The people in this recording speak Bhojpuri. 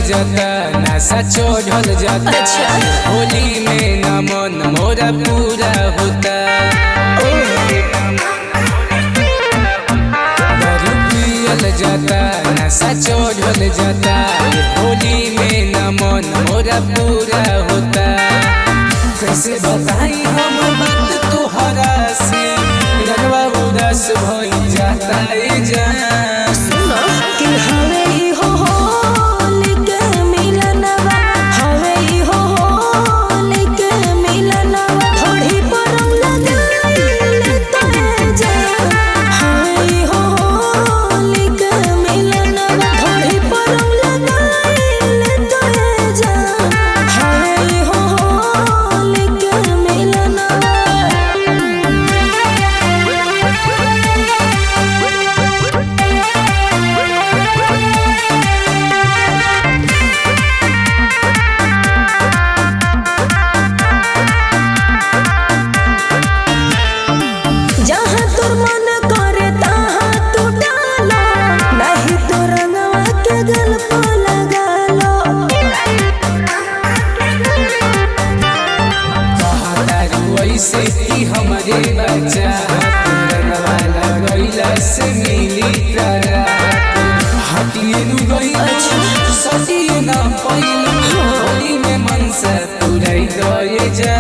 जाता नशा चढ़ल जाता होली में न मन मोरा पूरा होता दारू पियल जाता नशा चढ़ल जाता होली में न मन मोरा पूरा होता कैसे बताई हम बात तोहरा से रगवा उदास भई जाता जान सुनो कि हवे ही हो लेके मिलनवा हवे ही हो लेके मिलनवा थोड़ी पर लगाइल तोरे जान हवे ही हो लेके मिलनवा थोड़ी पर लगाइल तोरे जान हवे ही हो लेके मिलनवा जहाँ तोर मन करे तहाँ तू डालो नहीं तो रंगवा के गल पे लगा लो दारू ऐसे ही हमारे बच्चा रंगवा लगैला से मिली तारा हटिए नु गई सटिए ना पहिलो होली में मन से तुरई गए जा